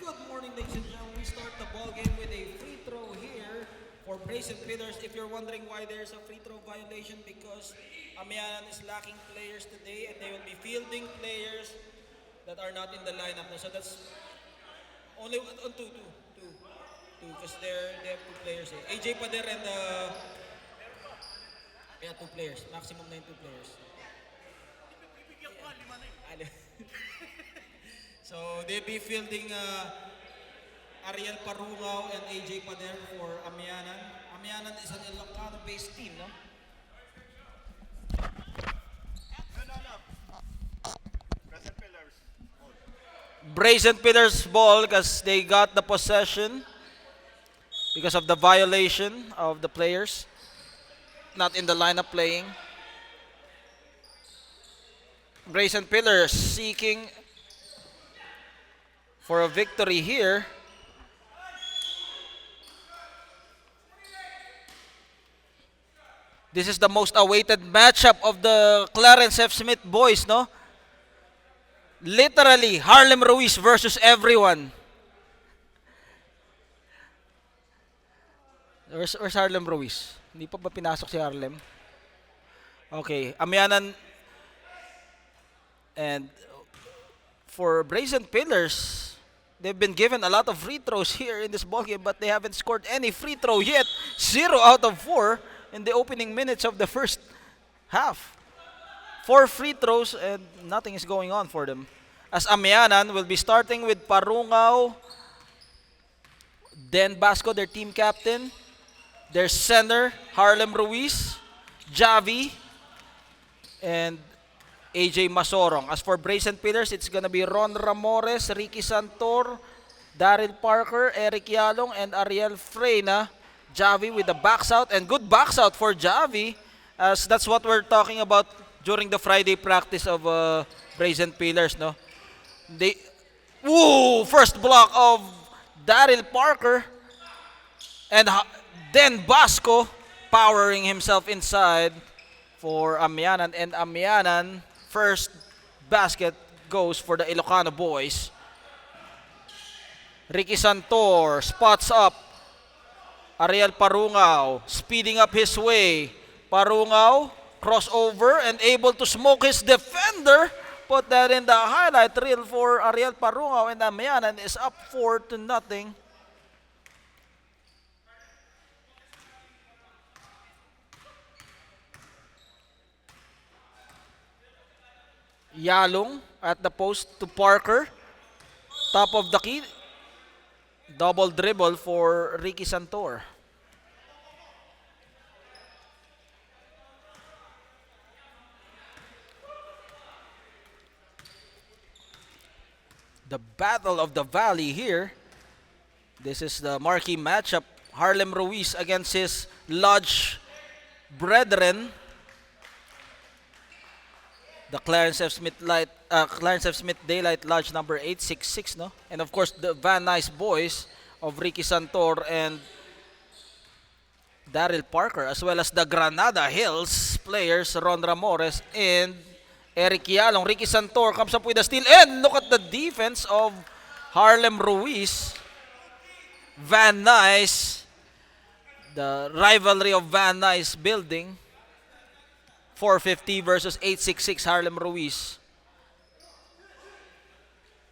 Good morning, ladies and gentlemen. We start the ball game with a free throw here for Brazen Pillars. If you're wondering why there's a free throw violation, because Amianan is lacking players today and they will be fielding players that are not in the lineup. So that's only on two, because they have two players. AJ Pader and yeah, two players. Maximum na yung two players. Yeah. So they'll be fielding Ariel Parungao and AJ Pader for Amianan. Amianan is an Ilocano-based team, no? Brazen Pillars ball because they got the possession because of the violation of the players not in the lineup playing. Brazen Pillars seeking for a victory here. This is the most awaited matchup of the Clarence F. Smith boys, no? Literally, Harlem Ruiz versus everyone. Where's Harlem Ruiz? Hindi pa ba pinasok si Harlem? Okay, Amianan and for Brazen Pillars, they've been given a lot of free throws here in this ballgame, but they haven't scored any free throw yet. 0 out of 4 in the opening minutes of the first half. 4 free throws and nothing is going on for them. As Amianan will be starting with Parungao, then Basco, their team captain, their center, Harlem Ruiz, Javi, and AJ Masorong. As for Brazen Pillars, it's gonna be Ron Ramores, Ricky Santor, Daryl Parker, Eric Yalong, and Ariel Freyna. Javi with the backs out, and good backs out for Javi, as that's what we're talking about during the Friday practice of Brazen Pillars, no? First block of Daryl Parker, and then Basco powering himself inside for Amianan, and Amianan first basket goes for the Ilocano boys. Ricky Santor spots up Ariel Parungao, speeding up his way. Parungao, crossover, and able to smoke his defender. Put that in the highlight reel for Ariel Parungao, and Amianan is up 4-0. Yalong at the post to Parker. Top of the key. Double dribble for Ricky Santor. The Battle of the Valley here. This is the marquee matchup. Harlem Ruiz against his Lodge brethren. The Clarence F. Smith Daylight Lodge number 866, no? And of course, the Van Nuys boys of Ricky Santor and Daryl Parker, as well as the Granada Hills players, Ron Ramores and Eric Yalong. Ricky Santor comes up with a steal, and look at the defense of Harlem Ruiz. Van Nuys, the rivalry of Van Nuys building. 450 versus 866 Harlem Ruiz.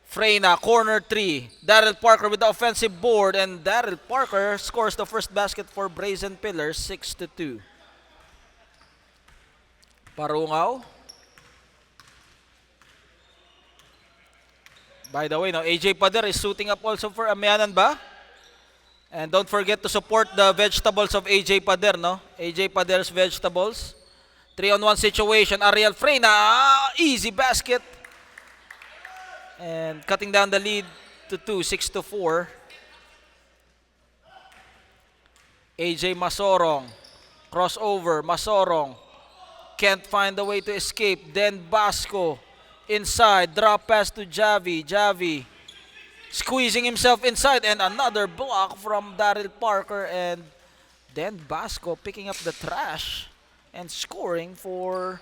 Freyna, corner 3. Daryl Parker with the offensive board, and Daryl Parker scores the first basket for Brazen Pillars, 6-2. Parungao. By the way, no, AJ Pader is suiting up also for Amianan ba? And don't forget to support the vegetables of AJ Pader, no? AJ Pader's vegetables. 3-on-1 situation. Ariel Freyna, easy basket. And cutting down the lead to 2, 6-4. AJ Masorong. Crossover, Masorong. Can't find a way to escape. Then Basco. Inside, drop pass to Javi. Javi squeezing himself inside, and another block from Daryl Parker. And then Basco picking up the trash and scoring for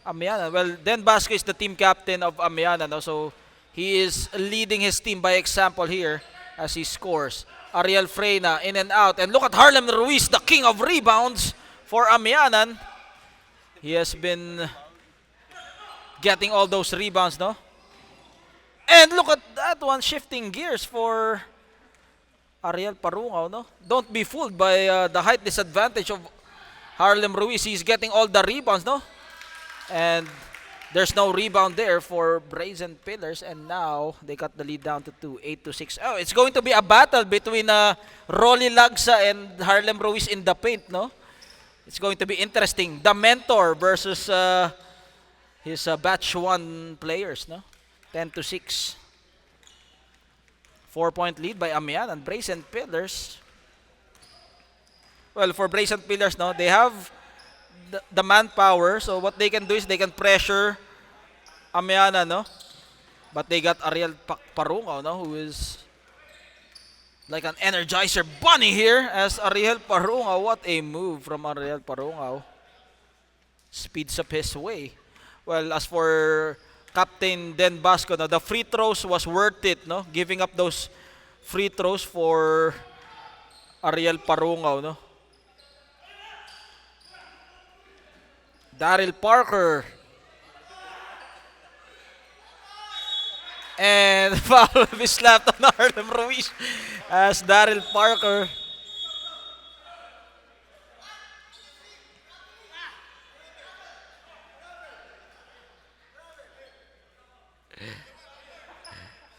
Amianan. Well, then Basco is the team captain of Amianan, so He is leading his team by example here as he scores. Ariel Freyna in and out. And look at Harlem Ruiz, the king of rebounds for Amianan. He has been getting all those rebounds, no? And look at that one, shifting gears for Ariel Parungaw, no? Don't be fooled by the height disadvantage of Harlem Ruiz. He's getting all the rebounds, no? And there's no rebound there for Brazen Pillars, and now they got the lead down to 2, 8-6. Oh, it's going to be a battle between Rolly Lagsa and Harlem Ruiz in the paint, no? It's going to be interesting. The mentor versus his batch 1 players, no? 10-6. 4-point lead by Amianan and Brazen Pillars. Well, for Brazen Pillars, no, they have the manpower, so what they can do is they can pressure Amianan, no? But they got Ariel Parungaw, no, who is like an Energizer bunny here as Ariel Parungaw. What a move from Ariel Parungaw. Speeds up his way. Well, as for Captain Den Basco, no, the free throws was worth it, no? Giving up those free throws for Ariel Parungaw, no? Daryl Parker. And foul will be slapped on Harlem Ruiz as Daryl Parker.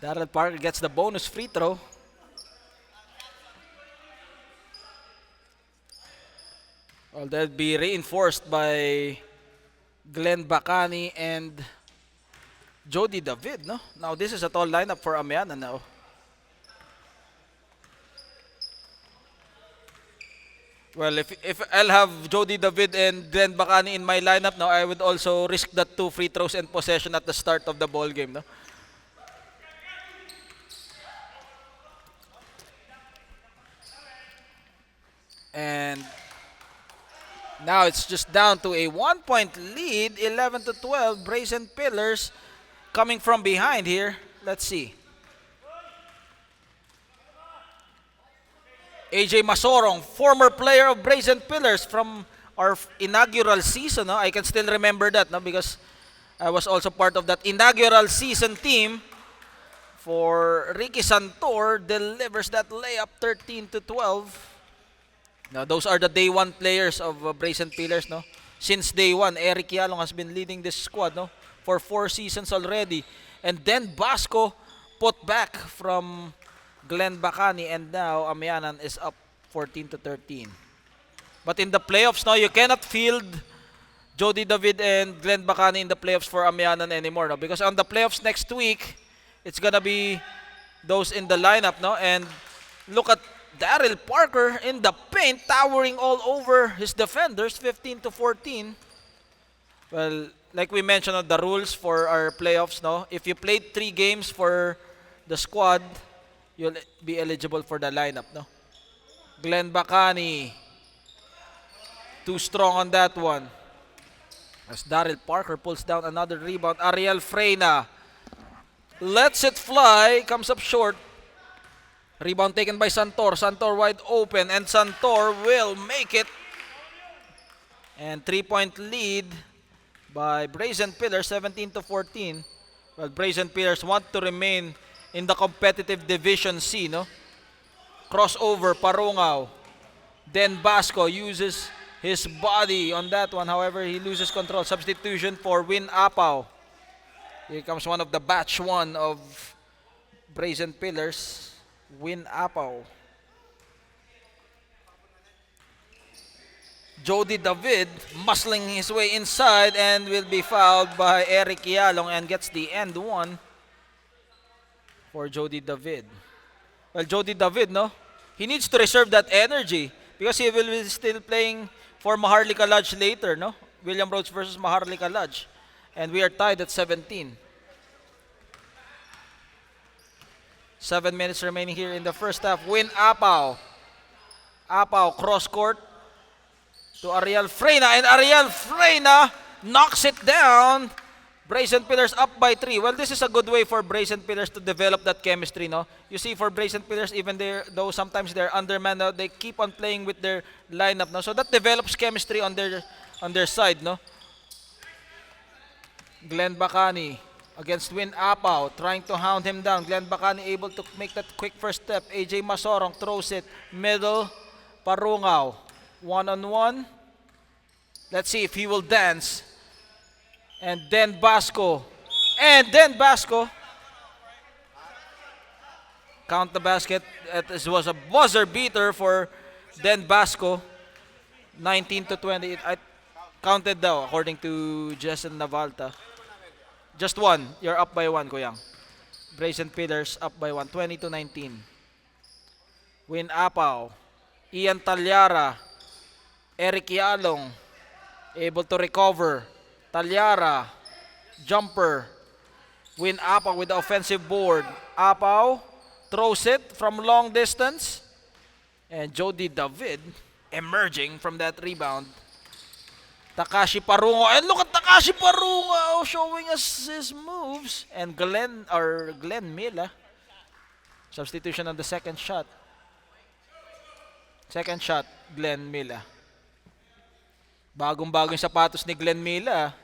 Daryl Parker gets the bonus free throw. Well, that'll be reinforced by Glenn Bacani and Jody David, no? Now, this is a tall lineup for Amianan now. Well, if I'll have Jody David and Glenn Bacani in my lineup now, I would also risk that 2 free throws and possession at the start of the ball game, no? And now it's just down to a 1-point lead, 11-12. Brazen Pillars coming from behind here. Let's see. AJ Masorong, former player of Brazen Pillars from our inaugural season. No? I can still remember that, no? Because I was also part of that inaugural season team. For Ricky Santor, delivers that layup, 13-12. Now, those are the day 1 players of Brazen Pillars, no? Since day 1, Eric Yalong has been leading this squad, no? For 4 seasons already. And then Basco put back from Glenn Bacani, and now Amianan is up 14-13. But in the playoffs, no, you cannot field Jody David and Glenn Bacani in the playoffs for Amianan anymore, no? Because on the playoffs next week, it's gonna be those in the lineup, no? And look at Daryl Parker in the paint, towering all over his defenders, 15-14. Well, like we mentioned on the rules for our playoffs, no? If you played 3 games for the squad, you'll be eligible for the lineup, no? Glenn Bacani, too strong on that one. As Daryl Parker pulls down another rebound. Ariel Freyna lets it fly, comes up short. Rebound taken by Santor. Santor wide open, and Santor will make it. And 3-point lead by Brazen Pillars, 17-14. Well, Brazen Pillars want to remain in the competitive Division C, no? Crossover, Parungaw. Then Basco uses his body on that one. However, he loses control. Substitution for Win Apaw. Here comes one of the batch 1 of Brazen Pillars. Win Apaw. Jody David muscling his way inside and will be fouled by Eric Yalong and gets the end 1 for Jody David. Well, Jody David, no? He needs to reserve that energy because he will be still playing for Maharlika Lodge later, no? William Rhodes versus Maharlika Lodge. And we are tied at 17. 7 minutes remaining here in the first half. Win Apaw. Apaw cross court to Ariel Freyna, and Ariel Freyna knocks it down. Brazen Pillars up by 3. Well, this is a good way for Brazen Pillars to develop that chemistry, no? You see, for Brazen Pillars, even though sometimes they're undermanned, no, they keep on playing with their lineup, no? So that develops chemistry on their side, no? Glenn Bacani against Win Apaw, trying to hound him down. Glenn Bacani able to make that quick first step. AJ Masorong throws it middle. Parungaw, one-on-one. Let's see if he will dance. And then Basco. And then Basco. Count the basket. It was a buzzer beater for Den Basco. 19 to 20. I counted daw according to Jason Navalta. Just one. You're up by one, Kuyang. Brazen Pillars up by one. 20 to 19. Win Apaw. Ian Talyara. Eric Yalong. Able to recover. Talyara. Jumper. Win Apaw with the offensive board. Apaw throws it from long distance. And Jody David emerging from that rebound. Takashi Parungo. And look at Takashi Parungo showing us his moves. And Glenn Mila. Substitution on the second shot. Second shot, Glenn Mila. Bagong-bagong sapatos ni Glenn Mila.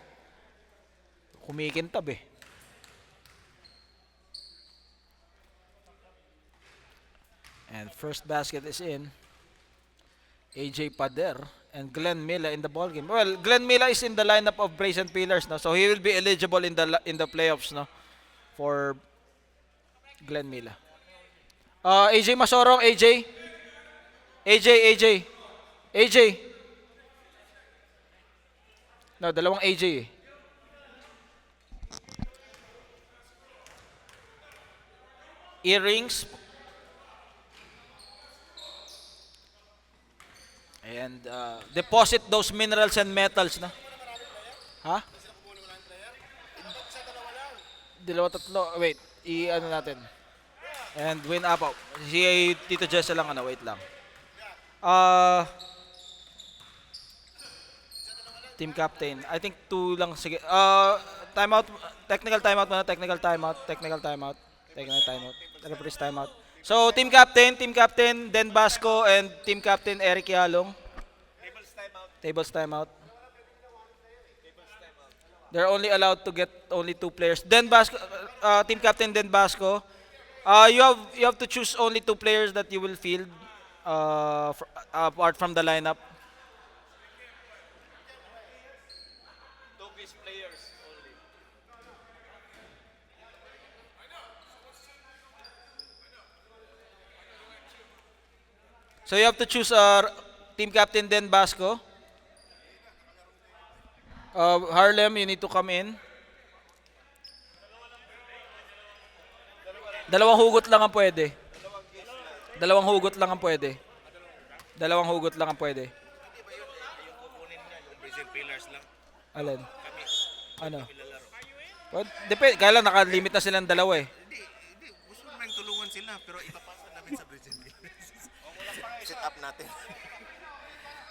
Kumikintab eh. And first basket is in. AJ Pader and Glenn Mila in the ballgame. Well, Glenn Mila is in the lineup of Brazen Pillars, no? So he will be eligible in the playoffs, no? For Glenn Mila. AJ Masorong, AJ. No, dalawang AJ eh. Earrings. And deposit those minerals and metals na. Ha? Dalawa tatlo. Wait, i-ano natin. And Win Apaw. Si Tito Jessa lang, ano, wait lang. Team captain. I think 2 lang. Sige. Timeout. Technical timeout muna. Technical timeout. Referee's timeout. So, team captain, Den Basco, and team captain Eric Yalong. Tables timeout. They're only allowed to get only 2 players. Den Basco, team captain Den Basco. You have to choose only 2 players that you will field apart from the lineup. So you have to choose team captain Den Basco. Harlem, you need to come in. Dalawang hugot lang ang pwede. Dalawang hugot lang ang pwede. Alin? Ano? Depende, kaya lang nakalimit na silang dalawa eh. Hindi. Gusto namin tulungan sila, pero ipapasa namin sa Brazen Pillars. Set up natin.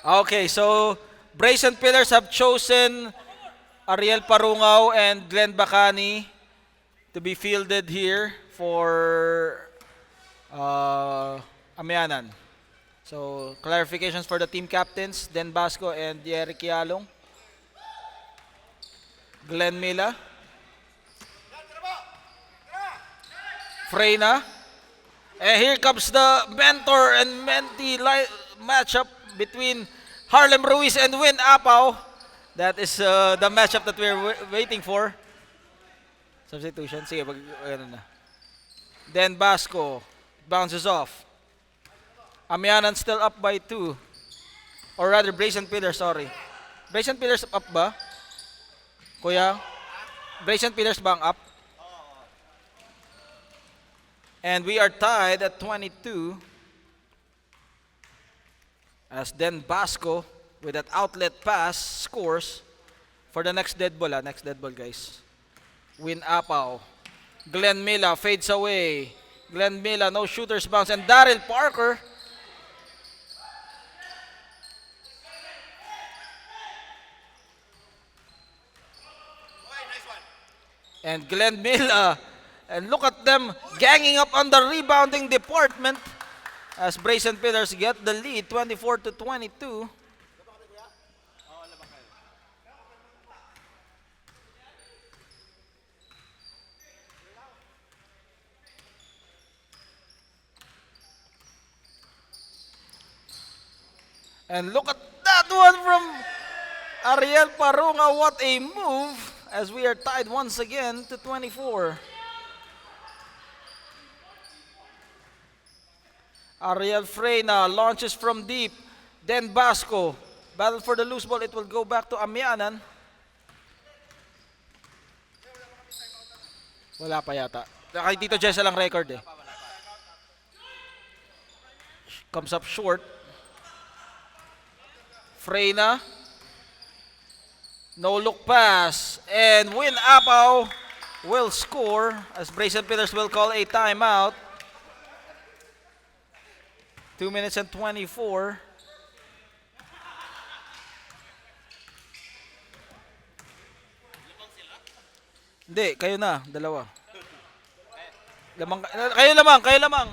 Okay, so Brazen Pillars have chosen Ariel Parungaw and Glenn Bacani to be fielded here for Amianan. So, clarifications for the team captains, Den Basco and Eric Yalong. Glenn Mila. Freyna. And here comes the mentor and mentee matchup between Harlem Ruiz and Win Apaw. That is the matchup that we're waiting for. Substitution. Sige, ano na. Then Basco bounces off. Amianan still up by 2. Or rather, Brazen Pillars, sorry. Brazen Pillars up ba? Kuya? Brazen Pillars bang up? And we are tied at 22. As then Basco with that outlet pass scores for the next dead ball. Next dead ball, guys. Win Apaw. Glenn Mila fades away. Glenn Mila, no shooters bounce. And Daryl Parker. And Glenn Mila. And look at them ganging up on the rebounding department as Brazen Pillars get the lead 24-22. And look at that one from Ariel Parunga. What a move as we are tied once again to 24. Ariel Freyna launches from deep. Then Basco. Battle for the loose ball. It will go back to Amianan. Wala pa yata. Kay Tito Jessa lang record eh. Comes up short. Freyna. No look pass. And Win Apaw will score as Brazen Pillars will call a timeout. 2 minutes and 24. Hindi, kayo na, dalawa. Kayo lamang. Kayo lamang.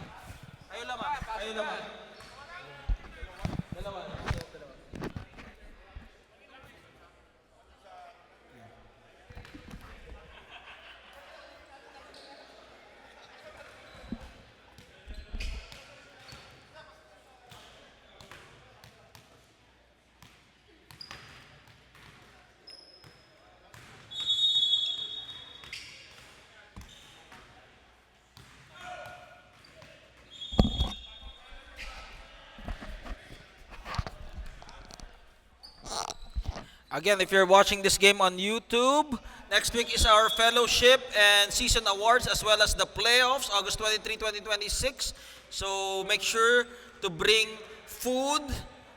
Again, if you're watching this game on YouTube, next week is our fellowship and season awards as well as the playoffs, August 23, 2026. So make sure to bring food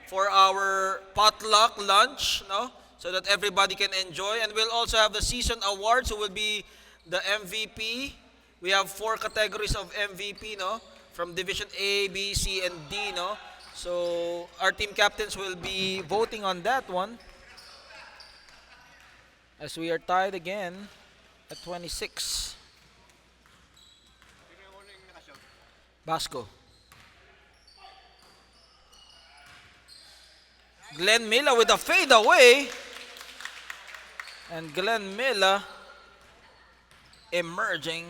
for our potluck lunch, no? So that everybody can enjoy. And we'll also have the season awards who will be the MVP. We have 4 categories of MVP, no? From Division A, B, C, and D, no? So our team captains will be voting on that one. As we are tied again at 26. Basco. Glenn Mila with a fade away. And Glenn Mila emerging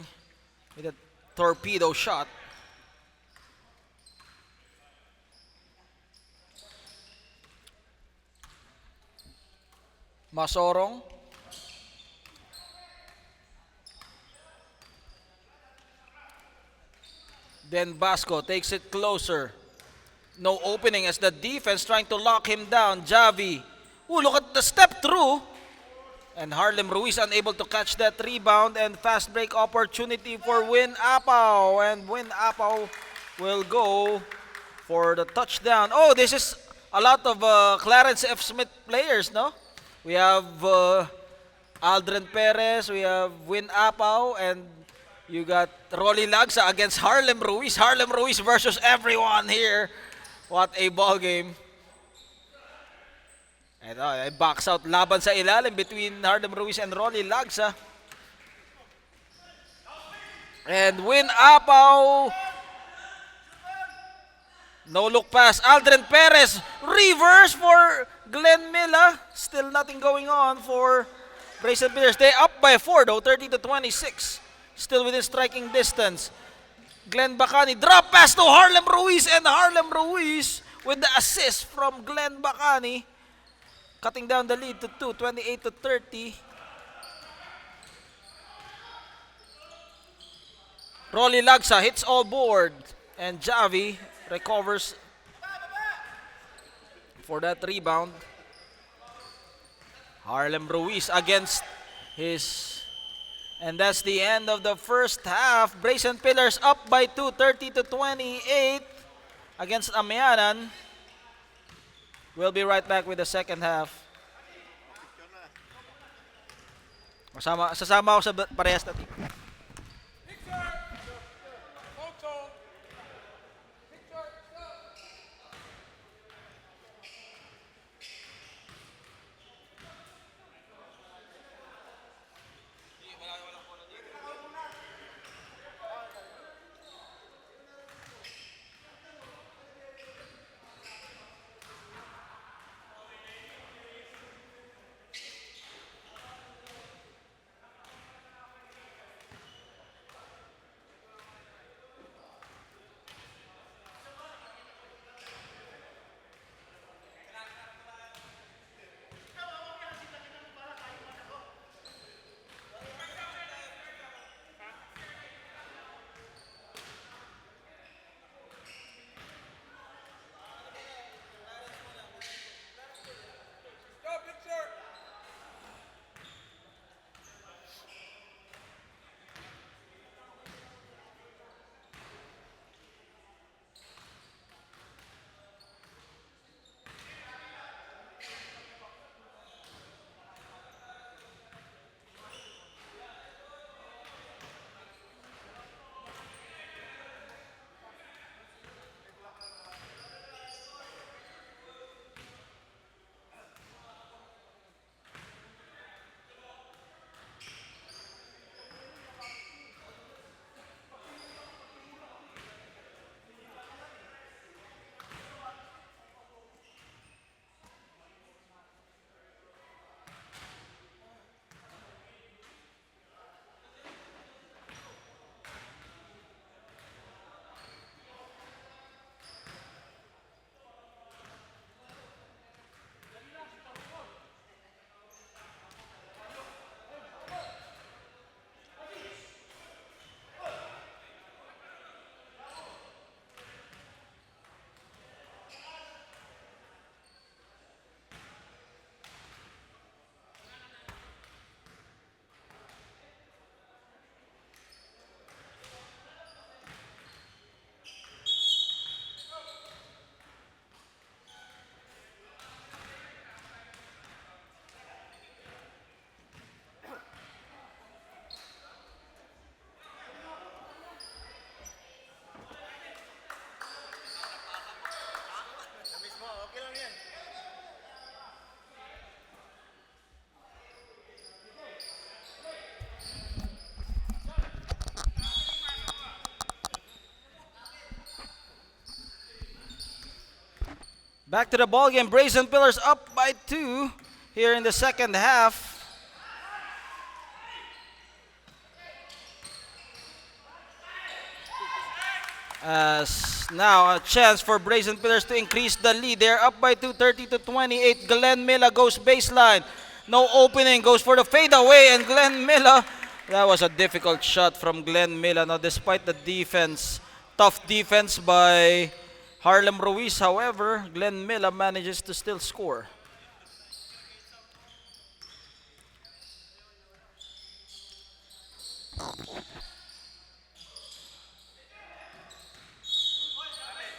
with a torpedo shot. Masorong. Then Basco takes it closer. No opening as the defense trying to lock him down. Javi. Ooh, look at the step through. And Harlem Ruiz unable to catch that rebound. And fast break opportunity for Win Apaw. And Win Apaw will go for the touchdown. Oh, this is a lot of Clarence F. Smith players, no? We have Aldrin Perez. We have Win Apaw. And you got Rolly Lagsa against Harlem Ruiz. Harlem Ruiz versus everyone here. What a ball game. And box out laban sa ilalim between Harlem Ruiz and Rolly Lagsa. And Win Apaw. No look pass. Aldrin Perez. Reverse for Glenn Mila. Still nothing going on for Brazen Pillars. They up by 4 though. 30-26. Still within striking distance. Glenn Bacani. Drop pass to Harlem Ruiz. And Harlem Ruiz with the assist from Glenn Bacani. Cutting down the lead to 2. 28-30. Rolly Lagsa hits all board. And Javi recovers for that rebound. Harlem Ruiz against his... And that's the end of the first half. Brazen Pillars up by 2, 30-28 against Amianan. We'll be right back with the second half. Sasama ako sa parehas na team. Back to the ball game. Brazen Pillars up by 2 here in the second half. As now a chance for Brazen Pillars to increase the lead. They're up by 2, 30-28. Glenn Milla goes baseline. No opening, goes for the fadeaway, and Glenn Milla, that was a difficult shot from Glenn Milla. Now, despite the defense, tough defense by Harlem Ruiz, however, Glenn Milla manages to still score.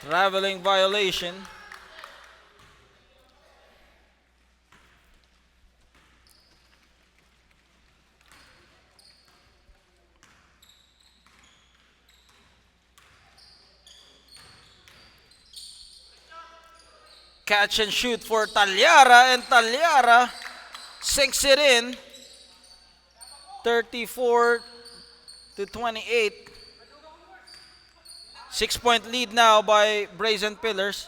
Traveling violation. Catch and shoot for Talyara, and Talyara sinks it in. 34-28. 6-point lead now by Brazen Pillars.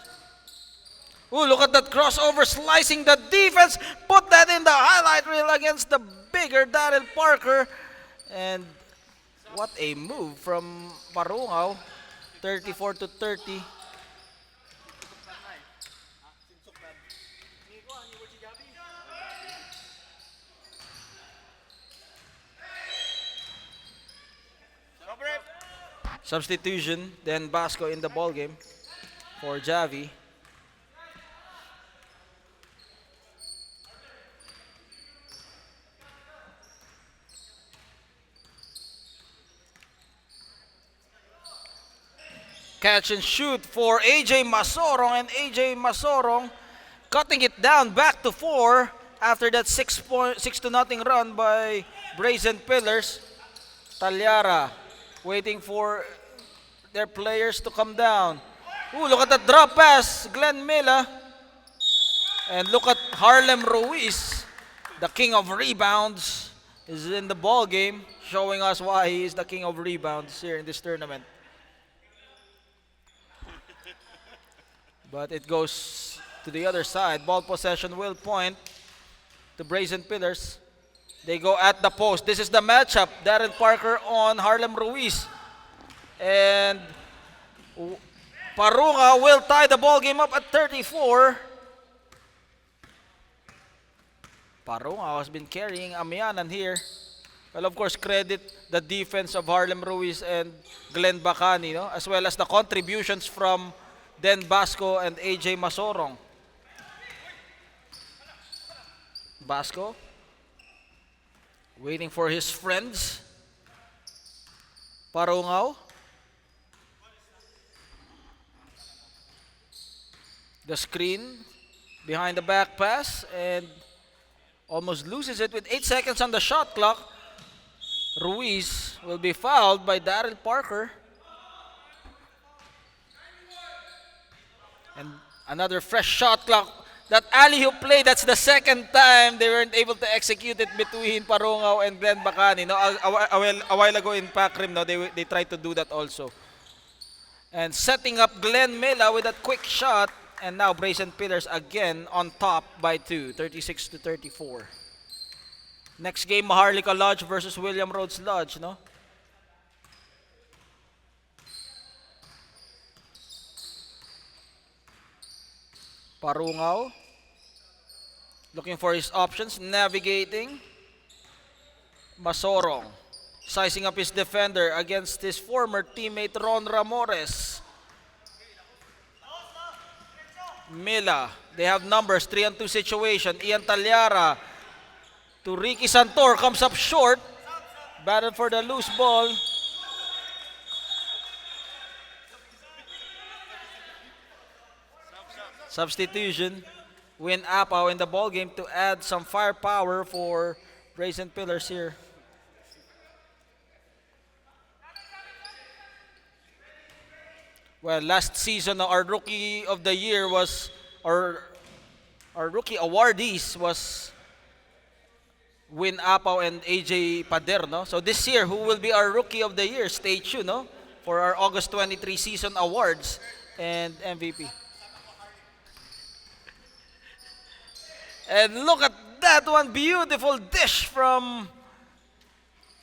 Ooh, look at that crossover, slicing the defense. Put that in the highlight reel against the bigger Daryl Parker. And what a move from Parungaw. 34-30. Substitution, then Basco in the ball game for Javi. Catch and shoot for AJ Masorong, and AJ Masorong cutting it down back to 4 after that 6-0 run by Brazen Pillars. Talyara waiting for their players to come down. Ooh, look at the drop pass, Glenn Milla. And look at Harlem Ruiz, the king of rebounds, is in the ball game, showing us why he is the king of rebounds here in this tournament. But it goes to the other side. Ball possession will point to Brazen Pillars. They go at the post. This is the matchup. Daryl Parker on Harlem Ruiz. And Parungaw will tie the ball game up at 34. Parungaw has been carrying Amianan here. Well, of course, credit the defense of Harlem Ruiz and Glenn Bacani, no? As well as the contributions from Den Basco and AJ Masorong. Basco waiting for his friends. Parungaw. The screen behind the back pass and almost loses it with 8 seconds on the shot clock. Ruiz will be fouled by Daryl Parker. And another fresh shot clock. That alley-oop play, that's the second time they weren't able to execute it between Parungaw and Glenn Bacani. No, a while ago in Pac-Rim, no, they tried to do that also. And setting up Glenn Milla with that quick shot. And now Brazen Pillars again on top by 2, 36-34. Next game, Maharlika Lodge versus William Rhodes Lodge, no? Parungaw looking for his options, navigating. Masorong sizing up his defender against his former teammate Ron Ramores. Milla, they have numbers, 3-on-2 situation. Ian Talyara to Ricky Santor, comes up short. Battle for the loose ball. Substitution. Win Apaw in the ball game to add some firepower for Brazen Pillars here. Well, last season our rookie of the year was, or our rookie awardees was Win Apaw and AJ Pader, no? So this year, who will be our rookie of the year? Stay tuned, no? For our August 23 season awards and MVP. And look at that one, beautiful dish from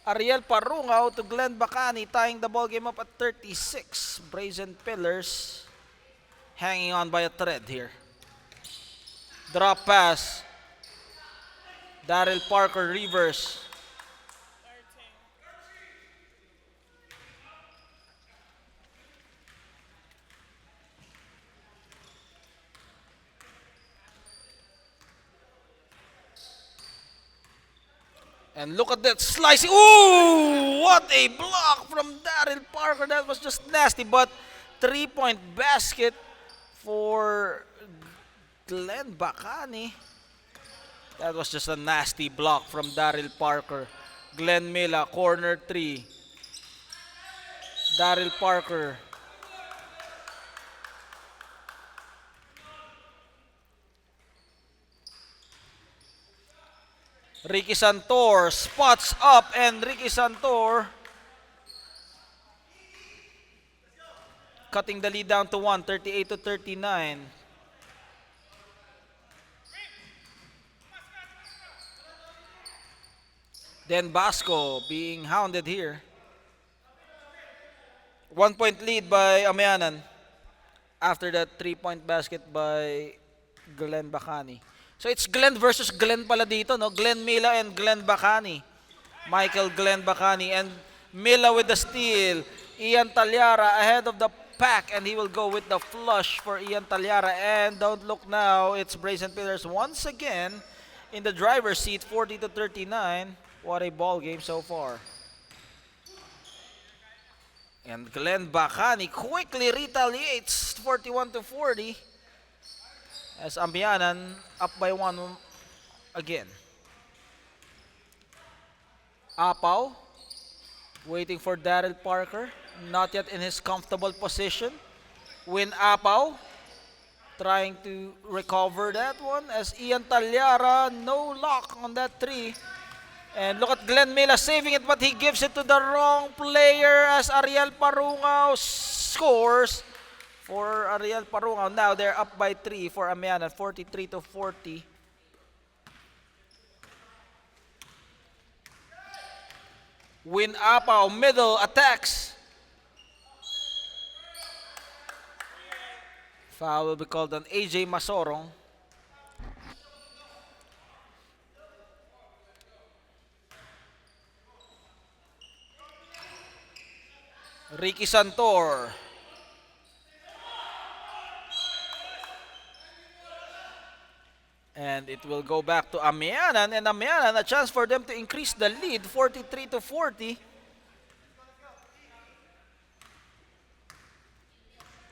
Ariel Parungao to Glenn Bacani, tying the ball game up at 36. Brazen Pillars hanging on by a thread here. Drop pass. Daryl Parker reverse. And look at that slicing. Ooh, what a block from Daryl Parker. That was just nasty, but 3-point basket for Glenn Bacani. That was just a nasty block from Daryl Parker. Glenn Mila, corner 3. Daryl Parker. Ricky Santor spots up, and Ricky Santor cutting the lead down to 1, 38-39. Then Basco being hounded here. 1-point lead by Amianan after that 3-point basket by Glenn Bacani. So it's Glenn versus Glenn pala dito, no? Glenn Mila and Glenn Bacani. Michael Glenn Bacani and Mila with the steal. Ian Talyara ahead of the pack, and he will go with the flush for Ian Talyara. And don't look now, it's Brazen Pillars once again in the driver's seat, 40-39. What a ball game so far. And Glenn Bacani quickly retaliates, 41-40. As Amianan up by 1 again. Apaw waiting for Daryl Parker. Not yet in his comfortable position. Win Apaw trying to recover that one as Ian Talyara, no lock on that 3. And look at Glenn Mila saving it, but he gives it to the wrong player as Ariel Parungao scores for Ariel Parungao. Now they're up by 3 for Amianan, 43-40. Win Apaw, middle attacks. Foul will be called on AJ Masorong. Ricky Santor. And it will go back to Amianan, and Amianan, a chance for them to increase the lead, 43-40.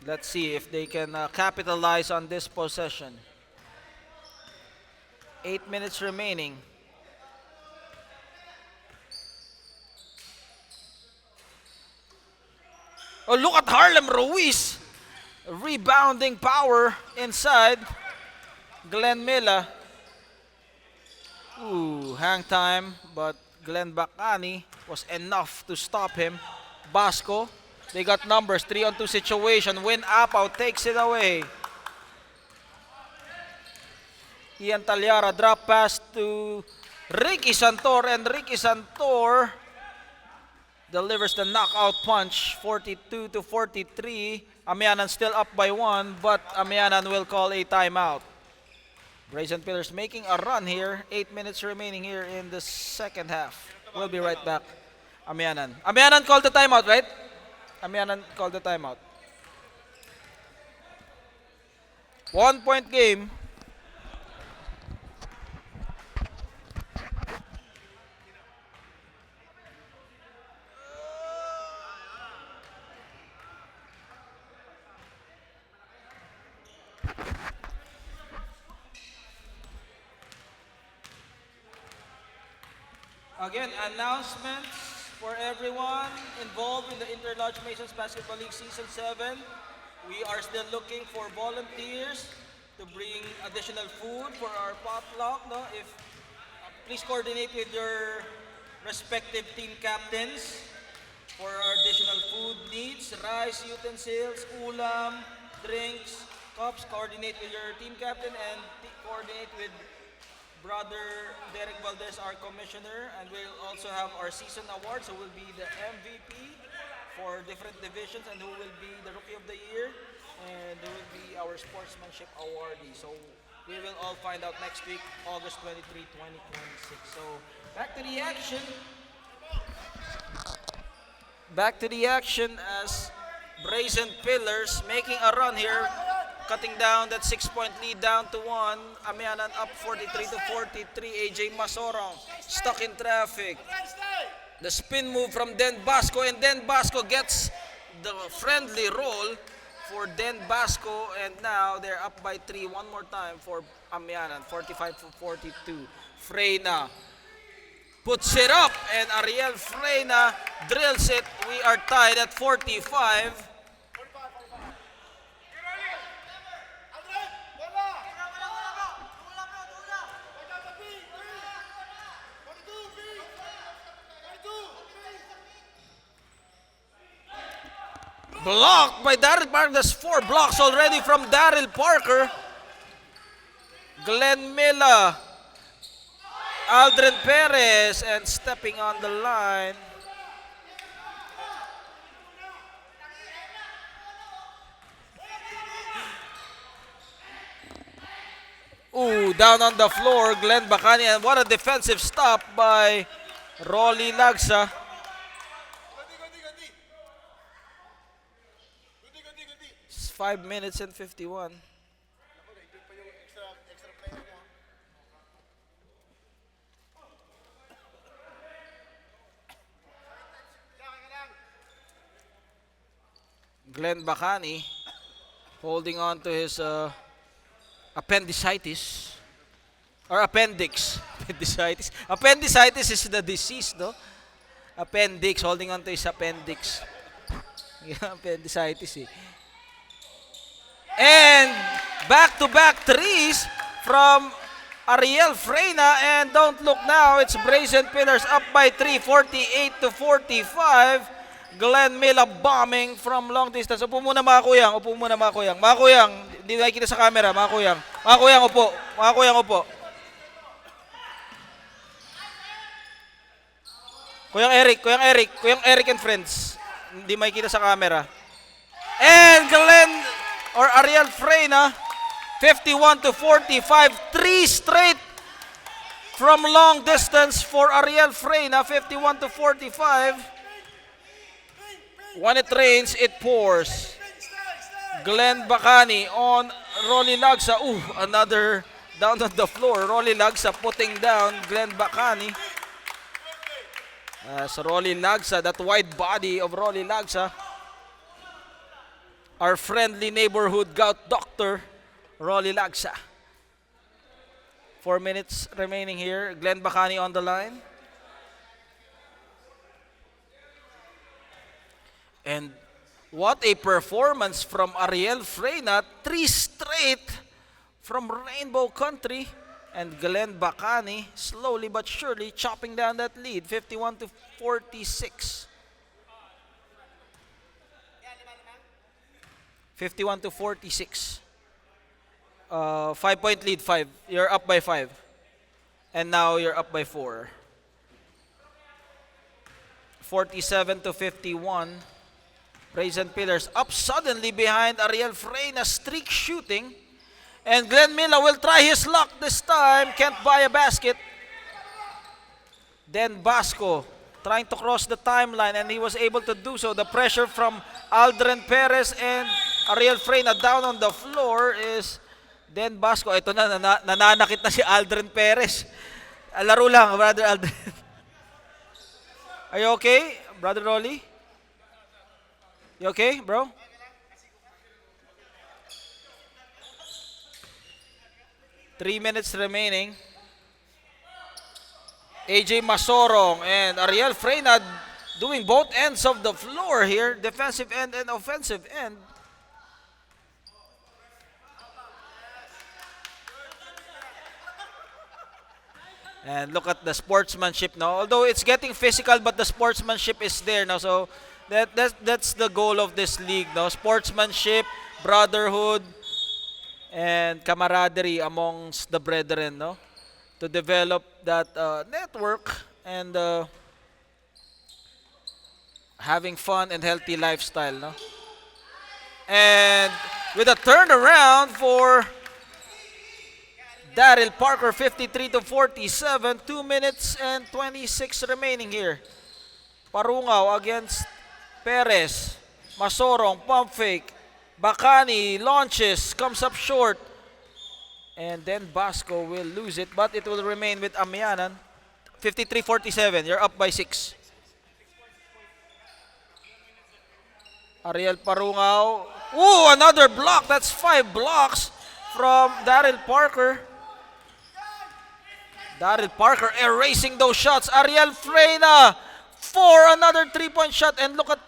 Let's see if they can capitalize on this possession. 8 minutes remaining. Oh, look at Harlem Ruiz. Rebounding power inside. Glenn Mila. Ooh, hang time, but Glenn Bacani was enough to stop him. Basco, they got numbers, 3-on-2 situation. Win Apaw takes it away. Ian Talyara drop pass to Ricky Santor, and Ricky Santor delivers the knockout punch, 42-43. Amianan still up by 1, but Amianan will call a timeout. Brazen Pillars making a run here. 8 minutes remaining here in the second half. We'll be right back. Amianan. Amianan called the timeout, right? Amianan called the timeout. 1-point game. Again, announcements for everyone involved in the Interlodge Masons Basketball League Season 7. We are still looking for volunteers to bring additional food for our potluck. No? If please coordinate with your respective team captains for our additional food needs, rice, utensils, ulam, drinks, cups. Coordinate with your team captain and coordinate with Brother Derek Valdez, our commissioner, and we'll also have our season awards, who will be the MVP for different divisions, and who will be the Rookie of the Year, and who will be our sportsmanship awardee. So we will all find out next week, August 23, 2026. So back to the action. Back to the action as Brazen Pillars making a run here, cutting down that 6-point lead down to 1. Amianan up 43 to 43. AJ Masorong stuck in traffic. The spin move from Den Basco, and Den Basco gets the friendly roll for Den Basco, and now they're up by 3 one more time for Amianan, 45 to 42. Freyna puts it up, and Ariel Freyna drills it. We are tied at 45. Blocked by Daryl Parker. There's 4 blocks already from Daryl Parker. Glenn Milla, Aldrin Perez, and stepping on the line. Ooh, down on the floor, Glenn Bacani, and what a defensive stop by Rolly Lagsa. It's 5 minutes and 51. Glenn Bacani holding on to his appendicitis or appendix. Appendicitis. Appendicitis is the disease, no? Appendix, holding on to his appendix. Appendicitis, eh. And back-to-back threes from Ariel Freyna, and don't look now, it's Brazen Pillars up by 3, 48 to 45. Glenn Milla bombing from long distance. Upo muna mga kuyang, upo muna mga kuyang. Mga kuyang, hindi nakikita sa camera, mga kuyang. Mga kuyang, upo. Mga kuyang, upo. Kuyang Eric and friends. Hindi makikita sa camera. And Glenn, or Ariel Freyna, 51 to 45. 3 straight from long distance for Ariel Freyna, 51 to 45. When it rains, it pours. Glenn Bacani on Rolly Lagsa. Ooh, another down on the floor. Rolly Lagsa putting down Glenn Bacani. So Rolly Lagsa, that wide body of Rolly Lagsa. Our friendly neighborhood gout doctor, Rolly Lagsa. 4 minutes remaining here. Glenn Bacani on the line. And what a performance from Ariel Freyna. 3 straight from Rainbow Country. And Glenn Bacani slowly but surely chopping down that lead, 51 to 46. 51 to 46. 5-point lead, 5. You're up by 5. And now you're up by 4. 47 to 51. Brazen Pillars up suddenly behind Ariel Freyna, streak shooting. And Glenn Milla will try his luck this time. Can't buy a basket. Then Basco trying to cross the timeline, and he was able to do so. The pressure from Aldrin Perez and Ariel Freyna down on the floor is Den Basco. Ito na, nananakit na si Aldrin Perez. Laro lang, Brother Aldrin. Are you okay, Brother Rolly? You okay, bro? Three minutes remaining. AJ Masorong and Ariel Freyna doing both ends of the floor here, defensive end and offensive end. And look at the sportsmanship now. Although it's getting physical, but the sportsmanship is there now. So that's the goal of this league, no? Sportsmanship, brotherhood, and camaraderie amongst the brethren, no? to develop that network and having fun and healthy lifestyle, no? And with a turnaround for Daryl Parker, 53-47, 2 minutes and 26 remaining here. Parungaw against Perez. Masorong, pump fake. Bacani launches, comes up short. And then Basco will lose it, but it will remain with Amianan. 53-47, you're up by 6. Ariel Parungaw. Ooh, another block. That's 5 blocks from Daryl Parker. Daryl Parker erasing those shots. Ariel Freyna for another 3-point shot. And look at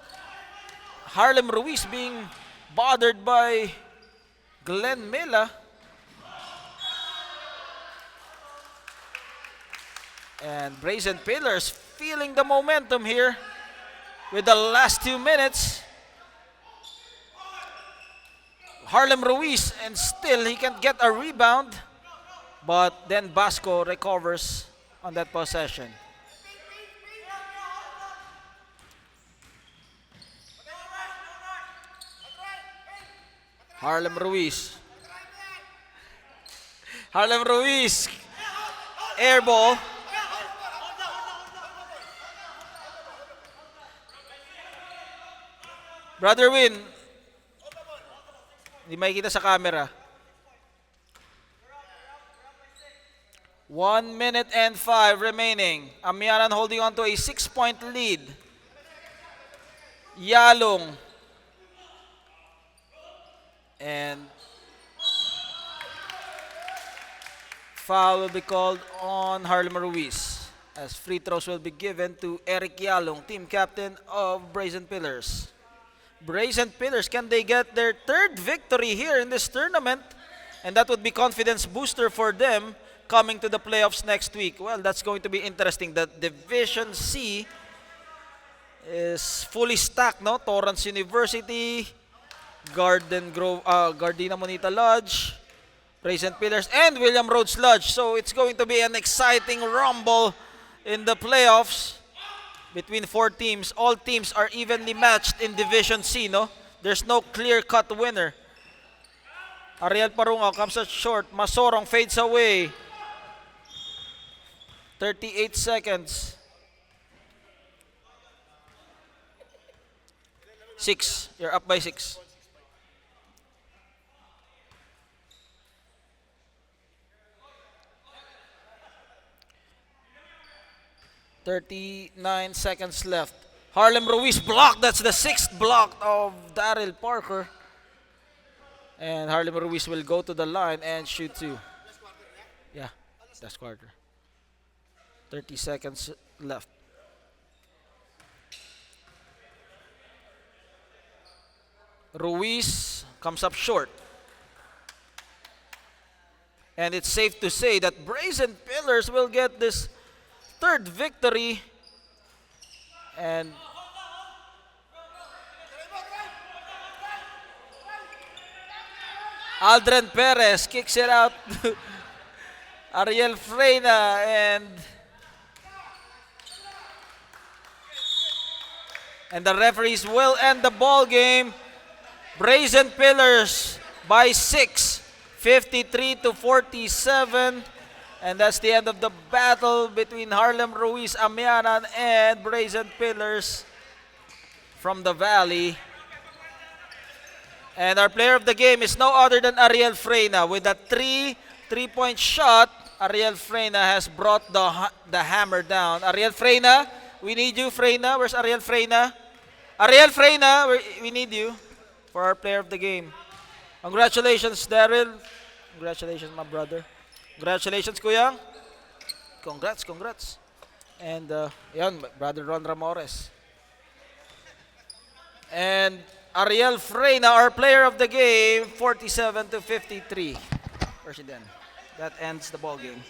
Harlem Ruiz being bothered by Glenn Milla. And Brazen Pillars feeling the momentum here with the last 2 minutes. Harlem Ruiz, and still he can get a rebound. But then Basco recovers on that possession. Harlem Ruiz. Harlem Ruiz. Air ball. Brother Win. Hindi makikita sa camera. 1 minute and 5 remaining. Amianan holding on to a 6-point lead. Yalong. And foul will be called on Harlem Ruiz, as free throws will be given to Eric Yalong, team captain of Brazen Pillars. Brazen Pillars, can they get their 3rd victory here in this tournament? And that would be confidence booster for them coming to the playoffs next week. Well, that's going to be interesting. The Division C is fully stacked, no? Torrance University, Gardena Monita Lodge, Brazen Pillars, and William Rhodes Lodge. So it's going to be an exciting rumble in the playoffs between 4 teams. All teams are evenly matched in Division C, no? There's no clear-cut winner. Ariel Parungaw comes up short. Masorong fades away. 38 seconds. 6. You're up by 6. .39 seconds left. Harlem Ruiz blocked. That's the 6th block of Daryl Parker. And Harlem Ruiz will go to the line and shoot 2. Yeah, last quarter. 30 seconds left. Ruiz comes up short. And it's safe to say that Brazen Pillars will get this 3rd victory. And Aldren Perez kicks it out to Ariel Freyna, and the referees will end the ball game. Brazen Pillars by 6, 53-47. And that's the end of the battle between Harlem Ruiz, Amianan, and Brazen Pillars from the Valley. And our player of the game is no other than Ariel Freyna. With a 3-point shot, Ariel Freyna has brought the hammer down. Ariel Freyna, we need you, Freyna. Where's Ariel Freyna? Ariel Freyna, we need you for our player of the game. Congratulations, Daryl. Congratulations, my brother. Congratulations, Kuya. Congrats. And yan, brother Ron Ramores. And Ariel Freyna, our player of the game, 47-53. President. That ends the ball game.